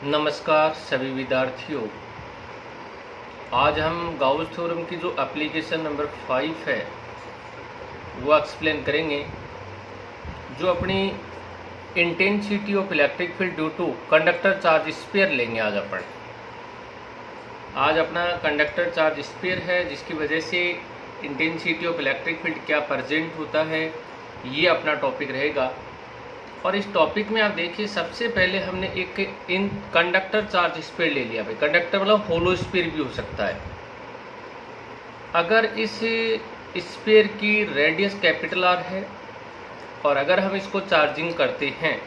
नमस्कार सभी विद्यार्थियों। आज हम गाउस थ्योरम की जो एप्लीकेशन नंबर 5 है वो एक्सप्लेन करेंगे, जो अपनी intensity of electric field due to conductor charge sphere लेंगे। आज अपना कंडक्टर चार्ज स्फीयर है, जिसकी वजह से इंटेंसिटी ऑफ इलेक्ट्रिक फील्ड क्या प्रेजेंट होता है, ये अपना टॉपिक रहेगा। और इस टॉपिक में आप देखिए, सबसे पहले हमने एक इन कंडक्टर चार्ज स्फीयर ले लिया। भाई कंडक्टर मतलब होलो स्फीयर भी हो सकता है। अगर इस स्फीयर की रेडियस कैपिटल आर है और अगर हम इसको चार्जिंग करते हैं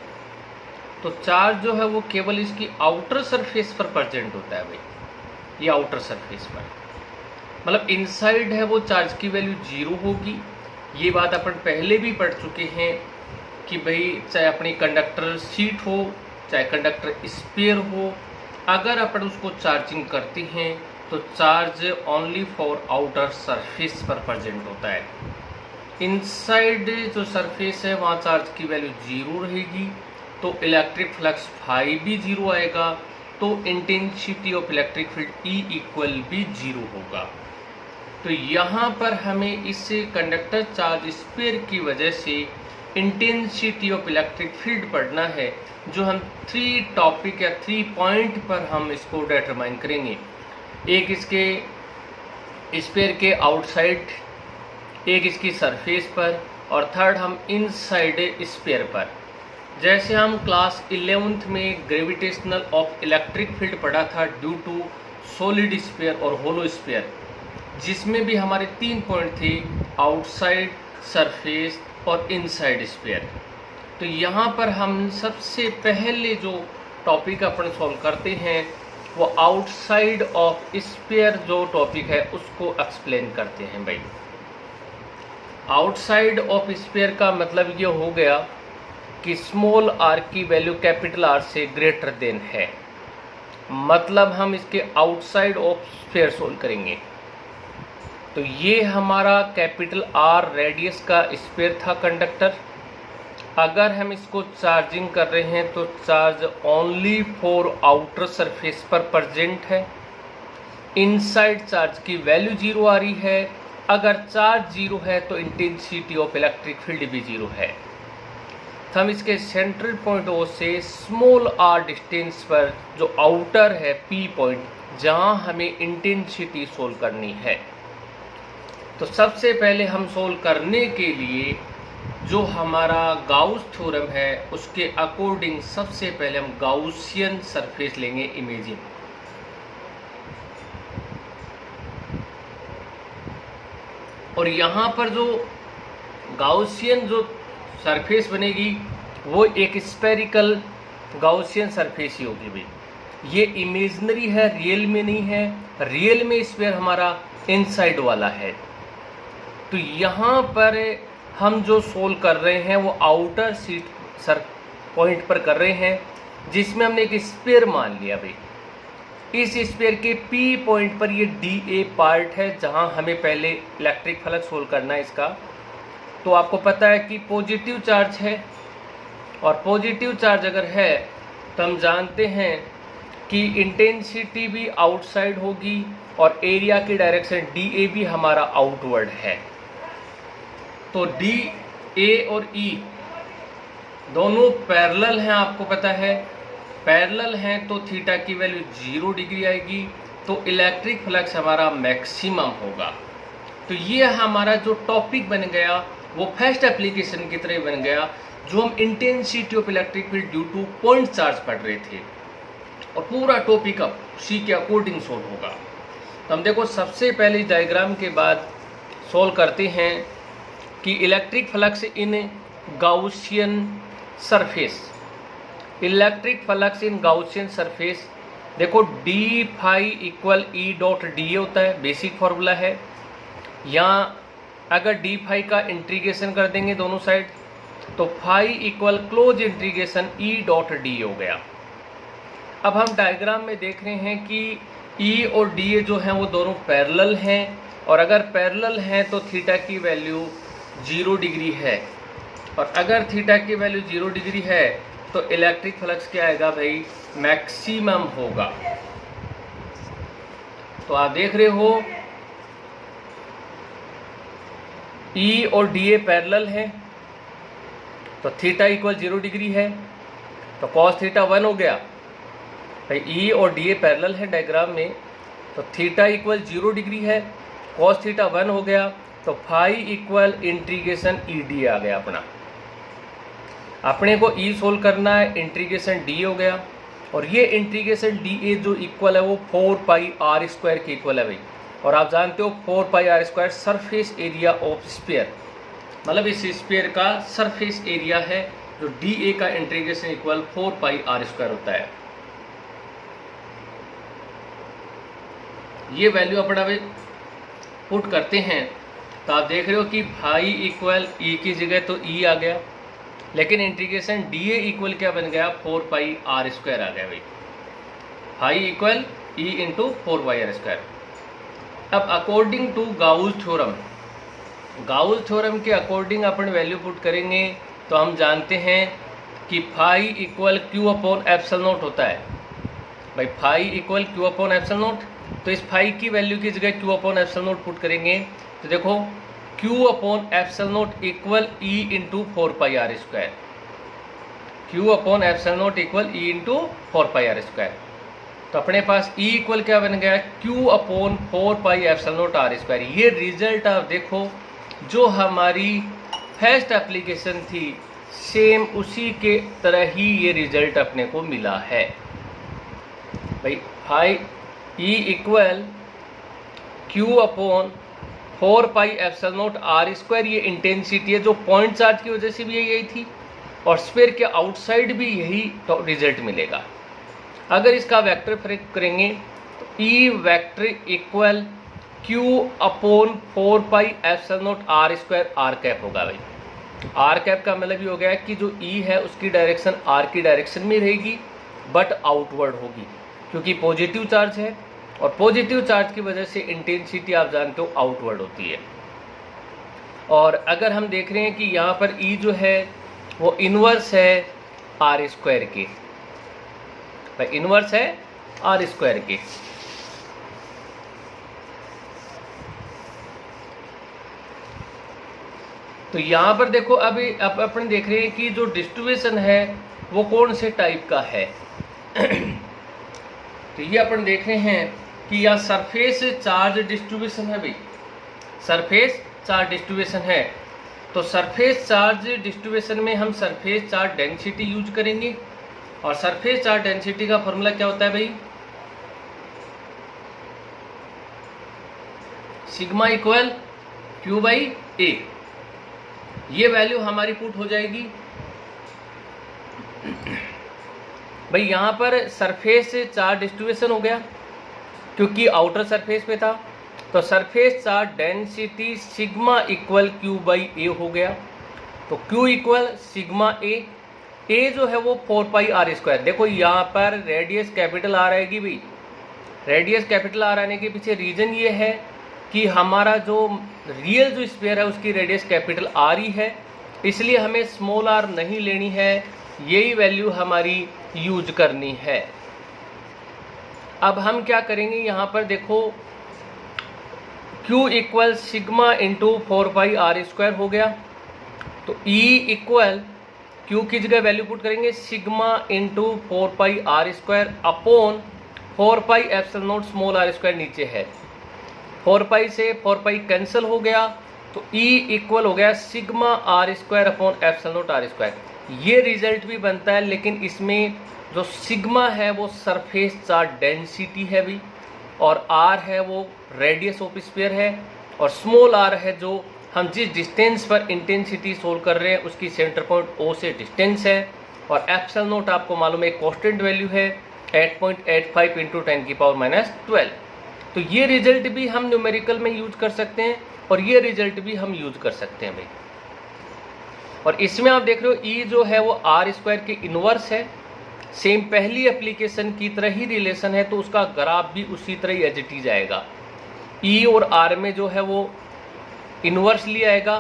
तो चार्ज जो है वो केवल इसकी आउटर सरफेस पर प्रेजेंट होता है। भाई ये आउटर सरफेस पर, मतलब इनसाइड है वो चार्ज की वैल्यू 0 होगी। ये बात अपन पहले भी पढ़ चुके हैं कि भाई चाहे अपनी कंडक्टर शीट हो चाहे कंडक्टर स्फीयर हो, अगर अपन उसको चार्जिंग करते हैं तो charge only for outer surface पर प्रेजेंट होता है। इनसाइड जो सरफेस है वहाँ चार्ज की वैल्यू 0 रहेगी, तो इलेक्ट्रिक फ्लक्स फाई भी 0 आएगा, तो intensity of electric field E equal भी 0 होगा। तो यहाँ पर हमें इस कंडक्टर चार्ज स्फीयर की वजह से इंटेंसिटी ऑफ इलेक्ट्रिक फील्ड पढ़ना है, जो हम 3 टॉपिक या 3 पॉइंट पर हम इसको डिटरमाइन करेंगे। एक इसके स्फीयर के आउटसाइड, एक इसकी सरफेस पर, और थर्ड हम इनसाइड स्फीयर पर। जैसे हम क्लास 11th में ग्रेविटेशनल ऑफ इलेक्ट्रिक फील्ड पढ़ा था ड्यू टू सॉलिड स्फीयर और होलो स्फीयर, जिसमें भी हमारे 3 पॉइंट थे, आउटसाइड, सरफेस और इनसाइड स्फीयर। तो यहाँ पर हम सबसे पहले जो टॉपिक अपन सॉल्व करते हैं वो आउटसाइड ऑफ स्फीयर जो टॉपिक है उसको एक्सप्लेन करते हैं। भाई आउटसाइड ऑफ स्फीयर का मतलब ये हो गया कि स्मॉल आर की वैल्यू कैपिटल आर से ग्रेटर देन है, मतलब हम इसके आउटसाइड ऑफ स्फीयर सोल्व करेंगे। तो ये हमारा कैपिटल आर रेडियस का स्फीयर था कंडक्टर। अगर हम इसको चार्जिंग कर रहे हैं तो charge only for outer surface पर प्रेजेंट है। इनसाइड चार्ज की वैल्यू 0 आ रही है। अगर चार्ज 0 है तो इंटेंसिटी ऑफ इलेक्ट्रिक फील्ड भी 0 है। तो हम इसके सेंट्रल पॉइंट ओ से स्मॉल आर डिस्टेंस पर जो आउटर है पी पॉइंट, जहां हमें इंटेंसिटी सोल्व करनी है, तो सबसे पहले हम सोल्व करने के लिए जो हमारा गाउस थ्योरम है उसके अकॉर्डिंग सबसे पहले हम गाउसियन सरफेस लेंगे, इमेजिन। और यहाँ पर जो गाउसियन जो सरफेस बनेगी वो एक स्फेरिकल गाउसियन सरफेस ही होगी। भाई ये इमेजिनरी है, रियल में नहीं है। रियल में स्फीयर हमारा इनसाइड वाला है। तो यहाँ पर हम जो सोल्व कर रहे हैं वो आउटर सीट सर पॉइंट पर कर रहे हैं, जिसमें हमने एक स्फीयर मान लिया। भाई इस स्फीयर के पी पॉइंट पर ये डी ए पार्ट है, जहाँ हमें पहले इलेक्ट्रिक फ्लक्स सोल्व करना है इसका। तो आपको पता है कि पॉजिटिव चार्ज है, और पॉजिटिव चार्ज अगर है तो हम जानते हैं कि इंटेंसिटी भी आउटसाइड होगी और एरिया की डायरेक्शन डी ए भी हमारा आउटवर्ड है। तो डी ए और ई दोनों पैरेलल हैं, आपको पता है पैरेलल हैं, तो थीटा की वैल्यू 0 डिग्री आएगी, तो इलेक्ट्रिक फ्लक्स हमारा मैक्सिमम होगा। तो ये हमारा जो टॉपिक बन गया वो फर्स्ट एप्लीकेशन की तरह बन गया, जो हम intensity of electric field due two point charge पढ़ रहे थे, और पूरा टॉपिक अब उसी के अकॉर्डिंग सोल्व होगा। तो हम देखो, सबसे पहले डायग्राम के बाद सोल्व करते हैं कि electric flux in Gaussian surface. Electric flux in Gaussian surface, देखो D phi equal E dot D A होता है, बेसिक फॉर्मूला है। यहाँ अगर डी फाई का इंटीग्रेशन कर देंगे दोनों साइड, तो phi equal close integration E dot D A हो गया। अब हम डायग्राम में देख रहे हैं कि ई और डी ए जो हैं वो दोनों पैरेलल हैं, और अगर पैरेलल हैं तो थीटा की वैल्यू 0 डिग्री है, और अगर थीटा की वैल्यू 0 डिग्री है तो इलेक्ट्रिक फ्लक्स क्या आएगा भाई, मैक्सिमम होगा। तो आप देख रहे हो ई और डी ए पैरेलल है, तो थीटा इक्वल 0 डिग्री है, तो कॉस थीटा 1 हो गया भाई। ई और डी ए पैरेलल है डायग्राम में, तो थीटा इक्वल 0 डिग्री है, कॉस थीटा 1 हो गया, तो phi equal integration E D आ गया अपना। अपने को ई सोल्व करना है, इंटीग्रेशन डी हो गया, और ये इंटीग्रेशन डी ए जो इक्वल है वो 4 पाई आर स्क्वायर के इक्वल है भाई। और आप जानते हो 4 pi R square surface area of sphere, मतलब इस स्फीयर का सरफेस एरिया है, जो डी ए का integration equal 4 pi R square होता है। ये वैल्यू अपना भाई पुट करते हैं, तो आप देख रहे हो कि फाई इक्वल ई की जगह तो ई आ गया, लेकिन इंटीग्रेशन डी ए इक्वल क्या बन गया, 4 पाई आर स्क्वायर आ गया भाई। Phi equal E into 4 pi R square. अब according to Gauss theorem, Gauss theorem के अकॉर्डिंग अपन वैल्यू पुट करेंगे, तो हम जानते हैं कि phi equal Q upon epsilon not होता है भाई। Phi equal Q upon epsilon naught, तो इस फाई की वैल्यू की जगह Q upon epsilon naught put करेंगे, तो देखो Q upon epsilon not equal E into 4 pi R square. Q upon epsilon not equal E into 4 pi R square. तो अपने पास ई इक्वल क्या बन गया, Q upon 4 pi epsilon not R square. ये रिजल्ट आप देखो जो हमारी फर्स्ट एप्लीकेशन थी, सेम उसी के तरह ही ये रिजल्ट अपने को मिला है भाई। Phi E equal Q upon 4 pi epsilon not R square, ये इंटेंसिटी है जो पॉइंट चार्ज की वजह से भी यही थी, और स्फीयर के आउटसाइड भी यही तो रिजल्ट मिलेगा। अगर इसका वेक्टर प्रयोग करेंगे तो E vector equal Q upon 4 pi epsilon not R square R cap होगा भाई। आर कैप का मतलब ये हो गया कि जो ई है उसकी डायरेक्शन आर की डायरेक्शन में रहेगी, बट आउटवर्ड होगी, क्योंकि पॉजिटिव चार्ज है, और पॉजिटिव चार्ज की वजह से इंटेंसिटी आप जानते हो आउटवर्ड होती है। और अगर हम देख रहे हैं कि यहाँ पर ई जो है वो इनवर्स है आर स्क्वायर के भाई, इनवर्स है आर स्क्वायर के। तो यहाँ पर देखो अभी अब अपन देख रहे हैं कि जो डिस्ट्रीब्यूशन है वो कौन से टाइप का है। तो ये अपन देख रहे हैं कि यहाँ सरफेस चार्ज डिस्ट्रीब्यूशन है भाई, सरफेस चार्ज डिस्ट्रीब्यूशन है। तो सरफेस चार्ज डिस्ट्रीब्यूशन में हम सरफेस चार्ज डेंसिटी यूज करेंगे, और सरफेस चार्ज डेंसिटी का फॉर्मूला क्या होता है भाई, सिग्मा इक्वल क्यू बाई ए। ये वैल्यू हमारी पुट हो जाएगी भाई। यहाँ पर सरफेस चार्ज डिस्ट्रीब्यूशन हो गया क्योंकि आउटर सरफेस पे था, तो surface charge density sigma equal Q by A हो गया। तो Q equal sigma A, A जो है वो 4 पाई आर स्क्वायर। देखो यहाँ पर रेडियस कैपिटल आर आएगी भाई, रेडियस कैपिटल आर आने के पीछे रीजन ये है कि हमारा जो रियल जो स्फीयर है उसकी रेडियस कैपिटल आर ही है, इसलिए हमें स्मॉल आर नहीं लेनी है, यही वैल्यू हमारी यूज करनी है। अब हम क्या करेंगे, यहाँ पर देखो Q equal sigma into 4 pi R square हो गया, तो E इक्वल Q की जगह वैल्यू पुट करेंगे sigma into 4 pi R square upon 4 pi epsilon not small R square नीचे है, 4 पाई से 4 पाई कैंसिल हो गया, तो E इक्वल हो गया sigma R square upon epsilon not R square. ये रिजल्ट भी बनता है, लेकिन इसमें जो सिग्मा है वो सरफेस चार्ज डेंसिटी है भी, और आर है वो रेडियस ऑफ स्फीयर है, और स्मॉल आर है जो हम जिस डिस्टेंस पर इंटेंसिटी सोल्व कर रहे हैं उसकी सेंटर पॉइंट ओ से डिस्टेंस है, और एप्सिलॉन नॉट आपको मालूम है कांस्टेंट वैल्यू है 8.85 इंटू 10⁻12। तो ये रिजल्ट भी हम न्यूमेरिकल में यूज कर सकते हैं, और ये रिजल्ट भी हम यूज कर सकते हैं भाई। और इसमें आप देख रहे हो ई जो है वो आर स्क्वायर के इनवर्स है, सेम पहली एप्लीकेशन की तरह ही रिलेशन है, तो उसका ग्राफ भी उसी तरह एज इट इज आएगा। ई और आर में जो है वो इनवर्सली आएगा,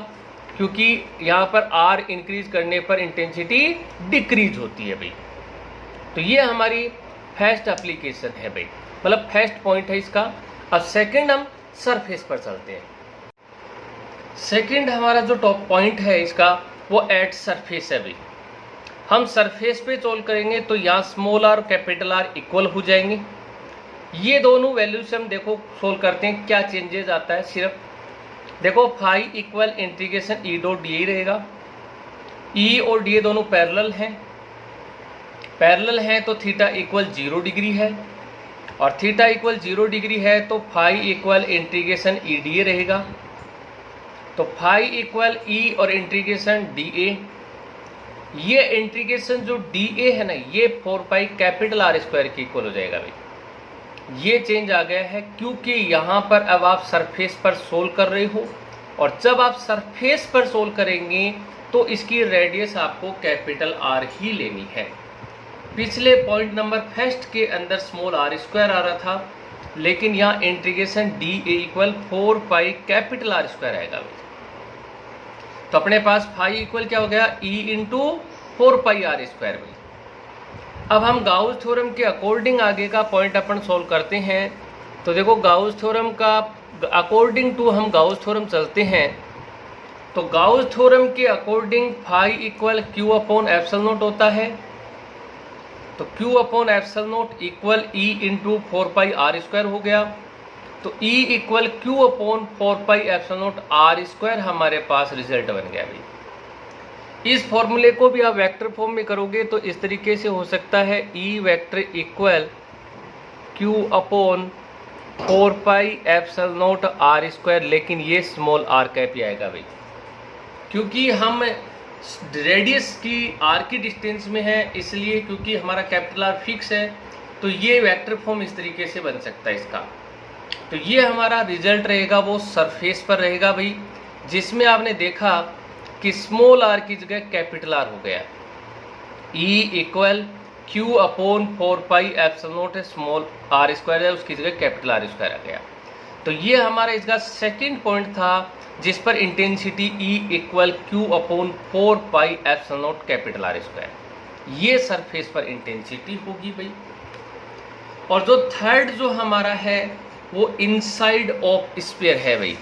क्योंकि यहाँ पर आर इंक्रीज करने पर इंटेंसिटी डिक्रीज होती है भाई। तो ये हमारी फर्स्ट एप्लीकेशन है भाई, मतलब फर्स्ट पॉइंट है इसका। अब सेकंड हम सरफेस पर चलते हैं। सेकंड हमारा जो टॉप पॉइंट है इसका वो एट सरफेस है भाई। हम सरफेस पे सोल्व करेंगे तो यहाँ small are capital R equal हो जाएंगे। ये दोनों वैल्यू से हम देखो सोल्व करते हैं क्या चेंजेस आता है। सिर्फ देखो phi equal integration E dot D रहेगा। ई और डी दोनों पैरेलल हैं तो थीटा इक्वल 0 डिग्री है, और थीटा इक्वल 0 डिग्री है तो phi equal integration E D रहेगा। तो फाई इक्वल ई और इंटीग्रेशन डी ए, ये इंटीग्रेशन जो डी ए है ना ये 4 पाई कैपिटल आर स्क्वायर के इक्वल हो जाएगा भाई। ये चेंज आ गया है क्योंकि यहाँ पर अब आप सरफेस पर सोल्व कर रहे हो, और जब आप सरफेस पर सोल्व करेंगे तो इसकी रेडियस आपको कैपिटल आर ही लेनी है। पिछले पॉइंट नंबर फर्स्ट के अंदर स्मॉल आर स्क्वायर आ रहा था, लेकिन यहाँ integration D A equal 4 pi capital R square आएगा। तो अपने पास फाई इक्वल क्या हो गया, E into 4 pi R square में। अब हम गाउस थ्योरम के अकॉर्डिंग आगे का पॉइंट अपन सोल्व करते हैं। तो देखो गाउस थ्योरम का अकॉर्डिंग टू हम गाउस थ्योरम चलते हैं। तो गाउस थ्योरम के according phi equal Q upon epsilon not होता है। तो Q upon epsilon not equal E into 4 pi R square हो गया। तो E equal Q upon 4 pi epsilon not R square हमारे पास रिजल्ट बन गया भाई। इस फॉर्मूले को भी आप वेक्टर फॉर्म में करोगे तो इस तरीके से हो सकता है E vector equal Q upon 4 pi epsilon not R square, लेकिन ये स्मॉल आर कैप ही आएगा भाई, क्योंकि हम रेडियस की आर की डिस्टेंस में है इसलिए, क्योंकि हमारा कैपिटल आर फिक्स है। तो ये वेक्टर फॉर्म इस तरीके से बन सकता है इसका। तो ये हमारा रिजल्ट रहेगा वो सरफेस पर रहेगा भाई, जिसमें आपने देखा कि स्मॉल आर की जगह कैपिटल आर हो गया। E equal Q upon 4 pi epsilon not small R square है, उसकी जगह कैपिटल आर स्क्वायर आ गया। तो ये हमारा इसका सेकंड पॉइंट था जिस पर intensity E equal Q upon 4 pi epsilon not capital R square, ये सरफेस पर इंटेंसिटी होगी भाई। और जो थर्ड जो हमारा है वो इनसाइड ऑफ स्फीयर है भाई।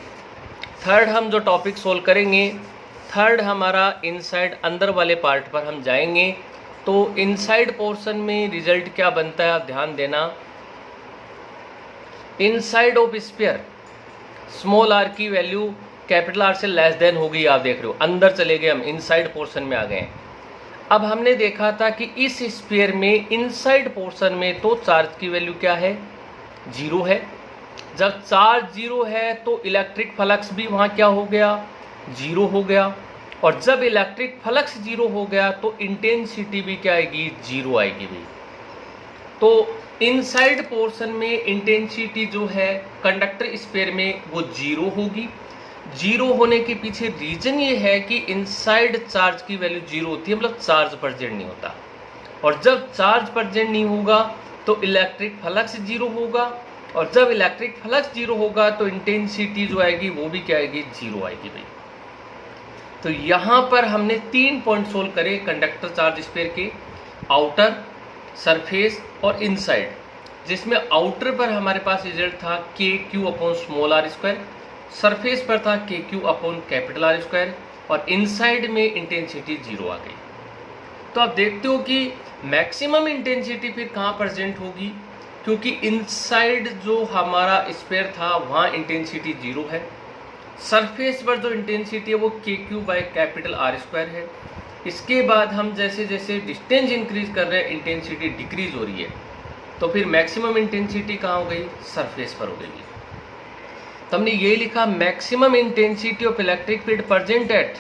थर्ड हम जो टॉपिक सोल्व करेंगे, थर्ड हमारा इनसाइड अंदर वाले पार्ट पर हम जाएंगे। तो इनसाइड पोर्शन में रिजल्ट क्या बनता है आप ध्यान देना। Inside of sphere small R की वैल्यू कैपिटल आर से लेस देन हो गई, आप देख रहे हो अंदर चले गए, हम इनसाइड पोर्शन में आ गए। अब हमने देखा था कि इस स्फीयर में इनसाइड पोर्शन में तो चार्ज की वैल्यू क्या है, 0 है। जब चार्ज 0 है तो इलेक्ट्रिक फ्लक्स भी वहाँ क्या हो गया, 0 हो गया। और जब इलेक्ट्रिक फ्लक्स 0 हो गया तो इंटेंसिटी भी क्या आएगी, 0 आएगी भाई। तो इनसाइड पोर्शन में इंटेंसिटी जो है कंडक्टर स्फीयर में वो 0 होगी। 0 होने के पीछे रीजन ये है कि इनसाइड चार्ज की वैल्यू 0 होती है, मतलब चार्ज प्रेजेंट नहीं होता। और जब चार्ज प्रेजेंट नहीं होगा तो इलेक्ट्रिक फ्लक्स 0 होगा, और जब इलेक्ट्रिक फ्लक्स 0 होगा तो इंटेंसिटी जो आएगी वो भी क्या आएगी, 0 आएगी भाई। तो यहाँ पर हमने 3 पॉइंट सोल्व करे कंडक्टर चार्ज स्फीयर के, आउटर, सरफेस और इनसाइड, जिसमें आउटर पर हमारे पास रिजल्ट था के Q upon small R square, surface पर था के Q upon capital R square, और इनसाइड में इंटेंसिटी 0 आ गई। तो आप देखते हो कि मैक्सिमम इंटेंसिटी फिर कहाँ प्रेजेंट होगी, क्योंकि इनसाइड जो हमारा स्फीयर था वहाँ इंटेंसिटी 0 है। सरफेस पर जो इंटेंसिटी है वो के Q by capital R square है। इसके बाद हम जैसे जैसे डिस्टेंस इंक्रीज कर रहे हैं इंटेंसिटी डिक्रीज हो रही है, तो फिर मैक्सिमम इंटेंसिटी कहाँ हो गई, सरफेस पर हो गई। तो हमने ये लिखा maximum intensity of electric field present at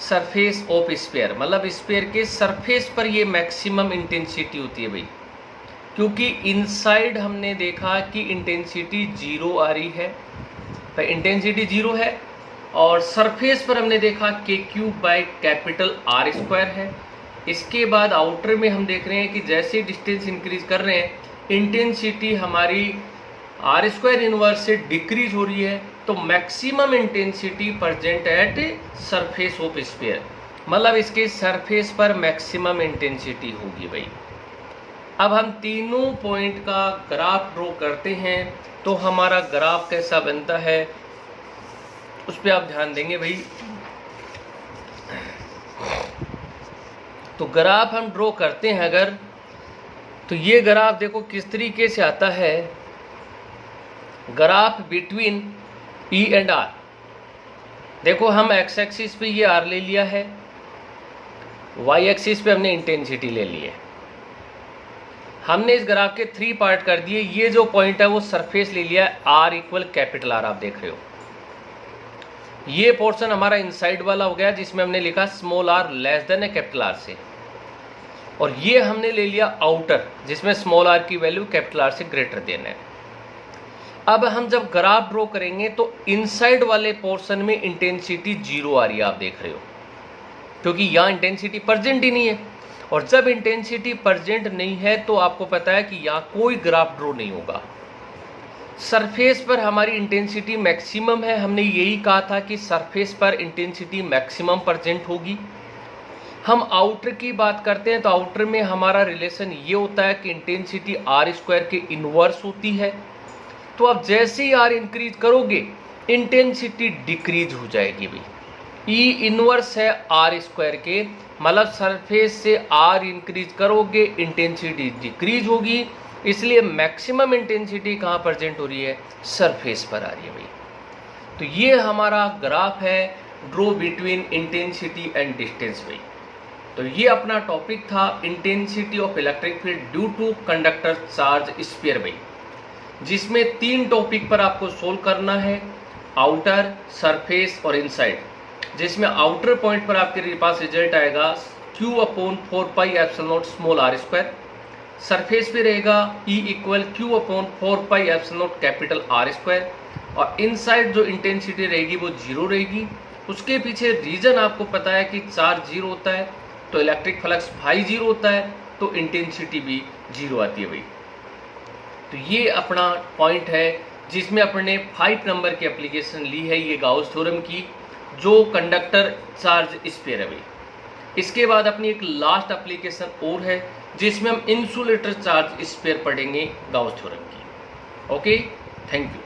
surface of sphere, मतलब स्फीयर के सरफेस पर ये मैक्सिमम इंटेंसिटी होती है भाई, क्योंकि इनसाइड हमने देखा कि इंटेंसिटी 0 आ रही है, तो इंटेंसिटी 0 है। और सरफेस पर हमने देखा के Q by capital R square है। इसके बाद आउटर में हम देख रहे हैं कि जैसे डिस्टेंस इंक्रीज कर रहे हैं इंटेंसिटी हमारी आर स्क्वायर इनवर्स से डिक्रीज हो रही है, तो maximum intensity present at surface of sphere, मतलब इसके सरफेस पर मैक्सिमम इंटेंसिटी होगी भाई। अब हम तीनों पॉइंट का ग्राफ ड्रॉ करते हैं, तो हमारा ग्राफ कैसा बनता है उस पर आप ध्यान देंगे भाई। तो ग्राफ हम ड्रॉ करते हैं अगर, तो ये ग्राफ देखो किस तरीके से आता है, graph between E and R. देखो हम एक्स एक्सिस पे ये आर ले लिया है, वाई एक्सिस पे हमने इंटेंसिटी ले ली है। हमने इस ग्राफ के 3 पार्ट कर दिए। ये जो पॉइंट है वो सरफेस ले लिया है, आर इक्वल कैपिटल आर आप देख रहे हो। ये पोर्शन हमारा इनसाइड वाला हो गया जिसमें हमने लिखा स्मॉल आर लेस देन है कैपिटल आर से, और ये हमने ले लिया आउटर जिसमें स्मॉल आर की वैल्यू कैपिटल आर से ग्रेटर देन है। अब हम जब ग्राफ ड्रॉ करेंगे तो इनसाइड वाले पोर्शन में इंटेंसिटी 0 आ रही है आप देख रहे हो, क्योंकि यहाँ इंटेंसिटी प्रेजेंट ही नहीं है। और जब इंटेंसिटी प्रेजेंट नहीं है तो आपको पता है कि यहाँ कोई ग्राफ ड्रॉ नहीं होगा। सरफेस पर हमारी इंटेंसिटी मैक्सिमम है, हमने यही कहा था कि सरफेस पर इंटेंसिटी मैक्सिमम प्रेजेंट होगी। हम आउटर की बात करते हैं तो आउटर में हमारा रिलेशन ये होता है कि इंटेंसिटी आर स्क्वायर के इनवर्स होती है। तो अब जैसे ही आर इंक्रीज करोगे इंटेंसिटी डिक्रीज हो जाएगी भाई। ई इनवर्स है आर स्क्वायर के, मतलब सरफेस से आर इंक्रीज करोगे इंटेंसिटी डिक्रीज होगी, इसलिए मैक्सिमम इंटेंसिटी कहाँ प्रेजेंट हो रही है, सरफेस पर आ रही है भाई। तो ये हमारा ग्राफ है draw between intensity and distance भाई। तो ये अपना टॉपिक था intensity of electric field due to conductor charge sphere भाई, जिसमें 3 टॉपिक पर आपको सोल्व करना है, आउटर, सरफेस और इनसाइड। जिसमें आउटर पॉइंट पर आपके पास रिजल्ट आएगा Q/4πε0 small R square, surface पे रहेगा E equal Q/4πε0 capital R square, और इनसाइड जो इंटेंसिटी रहेगी वो 0 रहेगी। उसके पीछे रीजन आपको पता है कि चार्ज 0 होता है तो इलेक्ट्रिक फ्लक्स भाई 0 होता है, तो इंटेंसिटी भी 0 आती है भाई। तो ये अपना पॉइंट है जिसमें अपने 5 नंबर की एप्लीकेशन ली है ये गाउस थ्योरम की, जो कंडक्टर चार्ज स्फीयर है भाई। इसके बाद अपनी एक लास्ट एप्लीकेशन और है जिसमें हम इंसुलेटर चार्ज स्फीयर पढ़ेंगे गाउस थ्योरम की। Okay, thank you.